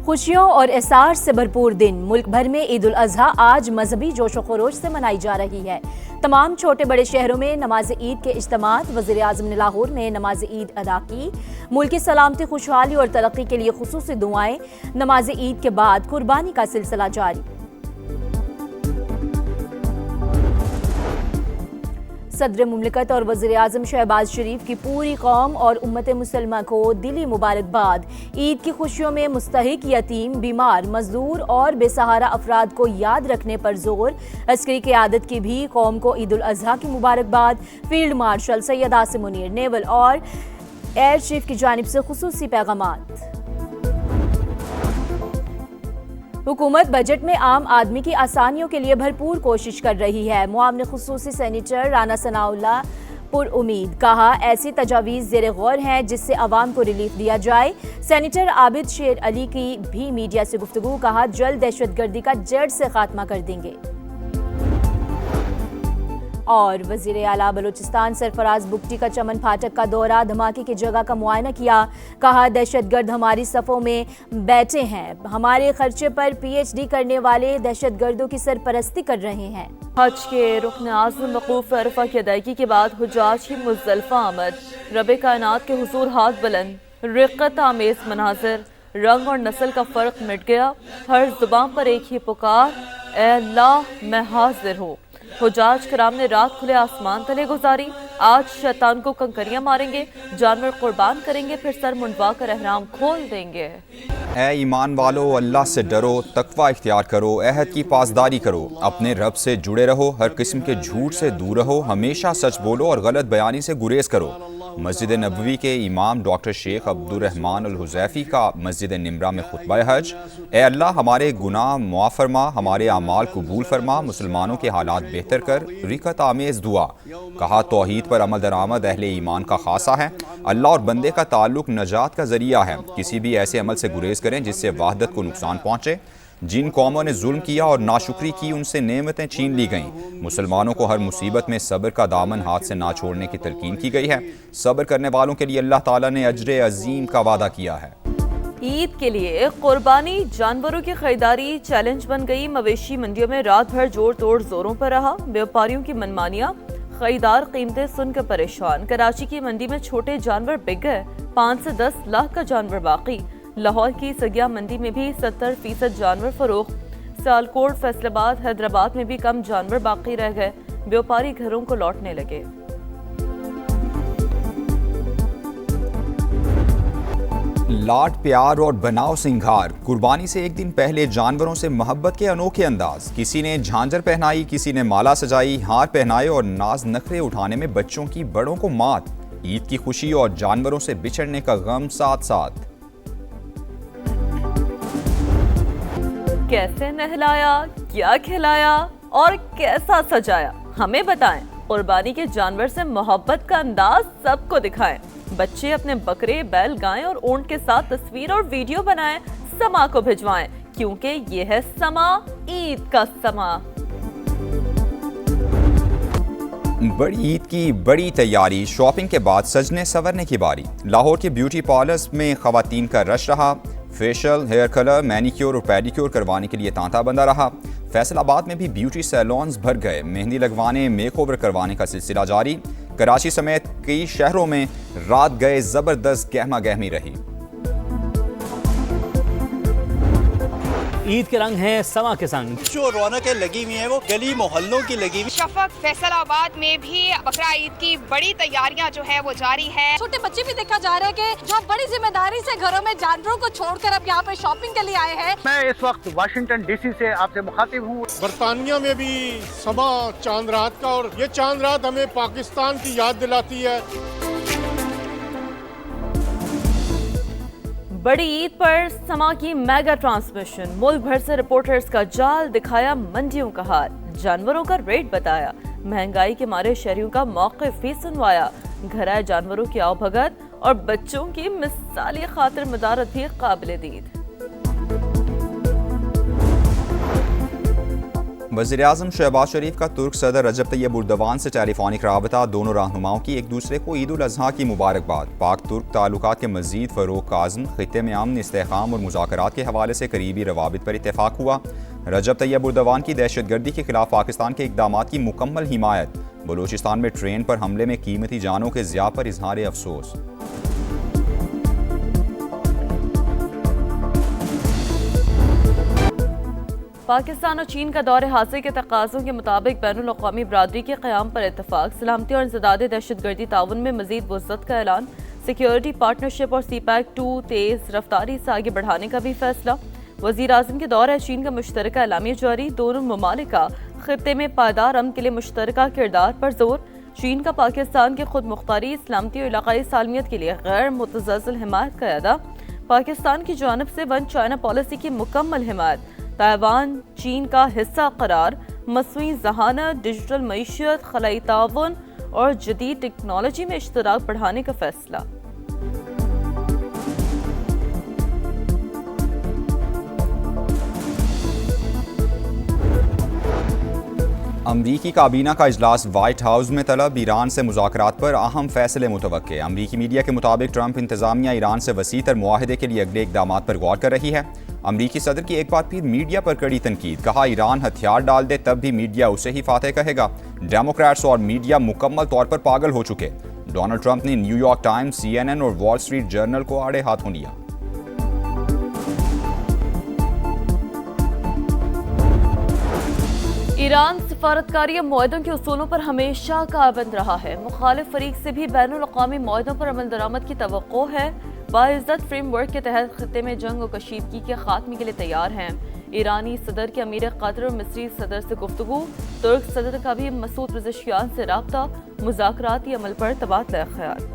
खुशियों और एहसास से भरपूर दिन। मुल्क भर में ईद उल अजहा आज मजहबी जोश व खरोश से मनाई जा रही है। तमाम छोटे बड़े शहरों में नमाज ईद के इज्तिमात। वज़ीर आज़म ने लाहौर में नमाज ईद अदा की। मुल्क की सलामती, खुशहाली और तरक्की के लिए खुसूसी दुआएं। नमाज ईद के बाद कुर्बानी का सिलसिला जारी। सदर मुमलिकत और वज़ीर आज़म शहबाज शरीफ की पूरी कौम और उम्मत मुसलमा को दिली मुबारकबाद। ईद की खुशियों में मुस्तहिक, यतीम, बीमार, मजदूर और बेसहारा अफराद को याद रखने पर जोर। अस्करी क़यादत की भी कौम को ईद उल अजहा की मुबारकबाद। Field marshal Syed Asim Munir, naval और एयर चीफ की जानिब से खुसूसी पैगामात। हुकूमत बजट में आम आदमी की आसानियों के लिए भरपूर कोशिश कर रही है। मुआविन खुसूसी सेनेटर राना सनाउल्लाह पुरउम्मीद। कहा, ऐसी तजावीज़ ज़ेर गौर हैं जिससे अवाम को रिलीफ दिया जाए। सेनेटर आबिद शेर अली की भी मीडिया से गुफ्तगू। कहा, जल्द दहशतगर्दी का जड़ से खात्मा कर देंगे। और वज़ीर आला बलूचिस्तान सरफराज बुगटी का चमन फाटक का दौरा। धमाके की जगह का मुआयना किया। कहा, दहशतगर्द हमारी सफ़ों में बैठे हैं। हमारे खर्चे पर PhD करने वाले दहशतगर्दों की सरपरस्ती कर रहे हैं। हज के रुकन आज़म वक़ूफ़ अरफा की अदायगी के बाद हुज्जाज की मुज़दलिफ़ा आमद। रब कायनात के हुज़ूर हाथ बुलंद, रिक़्क़त आमेज़ मनाज़िर, रंग और नस्ल का फ़र्क मिट गया। हर ज़ुबान पर एक ही पुकार, ए अल्लाह मैं हाज़िर हूँ। हुज्जाज कराम ने रात खुले आसमान तले गुजारी। आज शैतान को कंकरियां मारेंगे, जानवर कुर्बान करेंगे, फिर सर मुंडवा कर एहराम खोल देंगे। ऐ ईमान वालो, अल्लाह से डरो, तकवा इख्तियार करो, अहद की पासदारी करो, अपने रब से जुड़े रहो, हर किस्म के झूठ से दूर रहो, हमेशा सच बोलो और गलत बयानी से गुरेज करो। मस्जिद नबवी के इमाम डॉक्टर शेख अब्दुर्रहमान अल हुज़ैफ़ी का मस्जिद निमरा में खुतबा हज। ए अल्लाह, हमारे गुनाह मुआफ़ फरमा, हमारे अमाल कबूल फरमा, मुसलमानों के हालात बेहतर कर। रिक़्क़त आमेज़ दुआ। कहा, तौहीद पर अमल दरामद अहले ईमान का खासा है। अल्लाह और बंदे का ताल्लुक़ नजात का ज़रिया है। किसी भी ऐसे अमल से गुरेज करें जिससे वाहदत को नुकसान पहुँचे। जिन कौमों ने जुल्म किया और नाशुक्री की, उनसे नेमतें छीन ली गईं। मुसलमानों को हर मुसीबत में सब्र का दामन हाथ से ना छोड़ने की तलकीन की गई है। सब्र करने वालों के लिए अल्लाह ताला ने अज्र अजीम का वादा किया है। ईद के लिए कुर्बानी जानवरों की खरीदारी चैलेंज बन गई। मवेशी मंडियों में रात भर जोड़ तोड़ जोरों पर रहा। व्यापारियों की मनमानियां, खरीदार कीमतें सुनकर परेशान। कराची की मंडी में छोटे जानवर बिक गए, 5 से 10 लाख का जानवर बाकी। लाहौर की सगिया मंडी में भी 70% जानवर फरोख्त। सियालकोट, फैसलाबाद, हैदराबाद में भी कम जानवर बाकी रह गए। व्यापारी घरों को लौटने लगे। लाड प्यार और बनाओ सिंगार। कुर्बानी से एक दिन पहले जानवरों से मोहब्बत के अनोखे अंदाज। किसी ने झांझर पहनाई, किसी ने माला सजाई, हार पहनाए और नाज नखरे उठाने में बच्चों की बड़ों को मात। ईद की खुशी और जानवरों से बिछड़ने का गम साथ साथ। कैसे नहलाया, क्या खिलाया और कैसा सजाया, हमें बताएं। कुर्बानी के जानवर से मोहब्बत का अंदाज सबको दिखाएं। बच्चे अपने बकरे, बैल, गाय और ऊंट के साथ तस्वीर और वीडियो बनाएं, समा को भिजवाएं, क्योंकि ये है समा, ईद का समा। बड़ी ईद की बड़ी तैयारी। शॉपिंग के बाद सजने संवरने की बारी। लाहौर के ब्यूटी पार्लर्स में खवातीन का रश रहा। फेशियल, हेयर कलर, मैनिक्योर और पेडिक्योर करवाने के लिए तांता बंधा रहा। फैसलाबाद में भी ब्यूटी सैलून्स भर गए। मेहंदी लगवाने, मेकओवर करवाने का सिलसिला जारी। कराची समेत कई शहरों में रात गए जबरदस्त गहमा गहमी रही। ईद के रंग हैं समा के संग। जो रौनकें लगी हुई हैं वो गली मोहल्लों की लगी हुई। शफक फैसलाबाद में भी बकरा ईद की बड़ी तैयारियां जो है वो जारी है। छोटे बच्चे भी देखा जा रहे हैं कि जो बड़ी जिम्मेदारी से घरों में जानवरों को छोड़कर अब यहाँ पे शॉपिंग के लिए आए हैं। मैं इस वक्त वाशिंगटन DC से आपसे मुखातिब हूँ। बरतानिया में भी समा चांद रात का, और ये चांद रात हमें पाकिस्तान की याद दिलाती है। बड़ी ईद पर समा की मेगा ट्रांसमिशन। मुल्क भर से रिपोर्टर्स का जाल, दिखाया मंडियों का हाल, जानवरों का रेट बताया, महंगाई के मारे शहरियों का मौक़िफ़ भी सुनवाया। घर आए जानवरों की आवभगत और बच्चों की मिसाली खातिर मदारत भी काबिल दीद। वज़ीर-ए-आज़म शहबाज शरीफ का तुर्क सदर रजब तैयब एर्दोगान से टेलीफोनिक राबता, दोनों रहनुमाओं की एक दूसरे को ईद उल अज़हा की मुबारकबाद। पाक तुर्क ताल्लुकात के मज़ीद फ़रोग़ का अज़्म, ख़ित्ते में अमन, इस्तेहकाम और मुज़ाकरात के हवाले से करीबी रवाबित पर इत्तेफ़ाक हुआ। रजब तैयब एर्दोगान की दहशतगर्दी के खिलाफ पाकिस्तान के इक़दामात की मुकम्मल हिमायत। बलूचिस्तान में ट्रेन पर हमले में कीमती जानों के ज़िया पर इज़हार अफसोस। पाकिस्तान और चीन का दौरे हासिल के तकाज़ों के मुताबिक बैनुल अक़वामी बरादरी के क़याम पर इत्तफ़ाक़, सलामती और इंसदाद दहशतगर्दी ताउन में मज़ीद वुसअत का ऐलान, सिक्योरिटी पार्टनरशिप और सीपैक 2 तेज़ रफ्तारी से आगे बढ़ाने का भी फैसला। वज़ीर-ए-आज़म के दौरे चीन का मुश्तरका एलामिया जारी, दोनों ममालिक का ख़ित्ते में पायदार अमन के लिए मुश्तरका किरदार पर जोर। चीन का पाकिस्तान की खुद मुख्तारी, सलामती और इलाक़ाई सालमियत के लिए गैर मुतज़लज़ल हिमायत का अदा। पाकिस्तान की जानिब से वन चाइना पॉलिसी की मुकम्मल हिमायत। ताइवान चीन का हिस्सा करार, मसनूई ज़हानत, डिजिटल मईशत, खलाई ताउन और जदीद टेक्नोलॉजी में इश्तराक बढ़ाने का फैसला। अमरीकी काबीना का इजलास वाइट हाउस में तलब, ईरान से मुज़ाकरात पर अहम फैसले मुतवक्के। अमरीकी मीडिया के मुताबिक ट्रंप इंतज़ामिया ईरान से वसीतर मुआहदे के लिए अगले इक़दामात पर गौर कर रही है। अमरीकी सदर की एक बार फिर मीडिया पर कड़ी तनकीद, कहा ईरान हथियार डाल दे तब भी मीडिया उसे ही फातेह कहेगा। डेमोक्रेट्स और मीडिया मुकम्मल तौर पर पागल हो चुके। डोनाल्ड ट्रंप ने न्यूयॉर्क टाइम्स, CNN और वॉल स्ट्रीट जर्नल को आड़े हाथों लिया। ईरान सफारतकारी मुआहदों के उसूलों पर हमेशा काबंद रहा है। मुखालिफ फरीक से भी बैनुल अक़वामी मुआहदों पर अमल दरामद की तवक्को है। बाइज़्ज़त फ्रेमवर्क के तहत खित्ते में जंग और कशीदगी के खात्मे के लिए तैयार हैं। ईरानी सदर के अमीर कतर और मिस्री सदर से गुफ्तगू, तुर्क सदर का भी मसूद पज़ेशियान से राब्ता, मुज़ाकराती अमल पर तबादला ख्याल।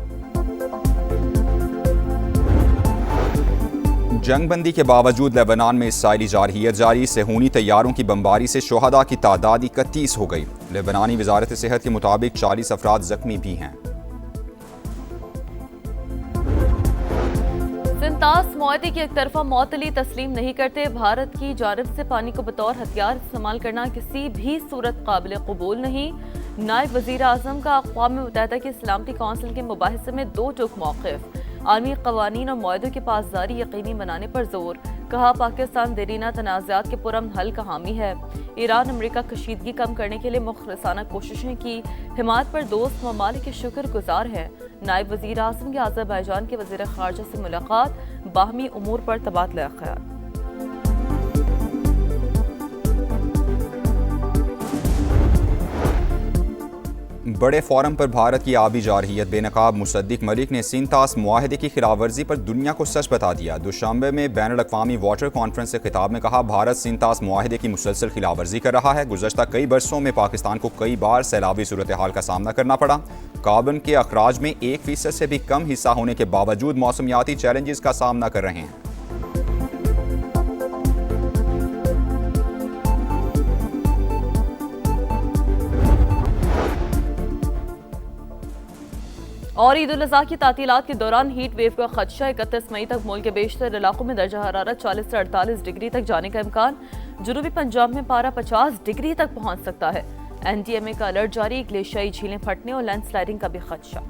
जंग बंदी के बावजूद लेबनान में इसराइली जारहियत जारी, सेहूनी तैयारों की बमबारी से शुहदा की तादाद 31 हो गई। लेबनानी वजारत सेहत के मुताबिक 40 अफराद जख्मी भी हैं। सिंतास मुआहदे की एक तरफा मौतली तस्लीम नहीं करते। भारत की जानिब से पानी को बतौर हथियार इस्तेमाल करना किसी भी सूरत काबिल कबूल नहीं। नायब वज़ीर आज़म का अक़वाम मुत्तहिदा की सलामती कौंसिल के मुबाहिसे में दो टुक मौक़िफ़, आलमी क़वानीन और मुआहदों की पासदारी यकीनी बनाने पर जोर। कहा पाकिस्तान देरीना तनाज़ात के पुरअमन हल का हामी है। ईरान अमरीका कशीदगी कम करने के लिए मुखलिसाना कोशिशें की, हिमायत पर दोस्त ममालिक के शुक्रगुजार हैं। नायब वज़ीर आज़म की अज़रबैजान के वज़ीर ख़ारजा से मुलाकात, बाहमी उमूर पर तबादला ख्याल। बड़े फोरम पर भारत की आबी जारहियत, बेनकाब मुसद्दिक मलिक ने सिंतास मुआहदे की खिलाफवर्जी पर दुनिया को सच बता दिया। दुशांबे में बैनुल अक़वामी वाटर कॉन्फ्रेंस से खिताब में कहा, भारत सिंतास मुआहदे की मुसलसल खिलाफवर्जी कर रहा है। गुज़श्ता कई बरसों में पाकिस्तान को कई बार सैलाबी सूरत हाल का सामना करना पड़ा। कार्बन के अखराज में 1% से भी कम हिस्सा होने के बावजूद मौसमियाती चैलेंजेस का सामना कर रहे हैं। और ईद उल अज़हा की तातीलात के दौरान हीट वेव का खदशा, 31 मई तक मुल्क के बेशतर इलाकों में दर्जा हरारत 40 से 48 डिग्री तक जाने का इम्कान। जनूबी पंजाब में पारा 50 डिग्री तक पहुंच सकता है। NDMA का अलर्ट जारी, ग्लेशियाई झीलें फटने और लैंडस्लाइडिंग का भी खदशा।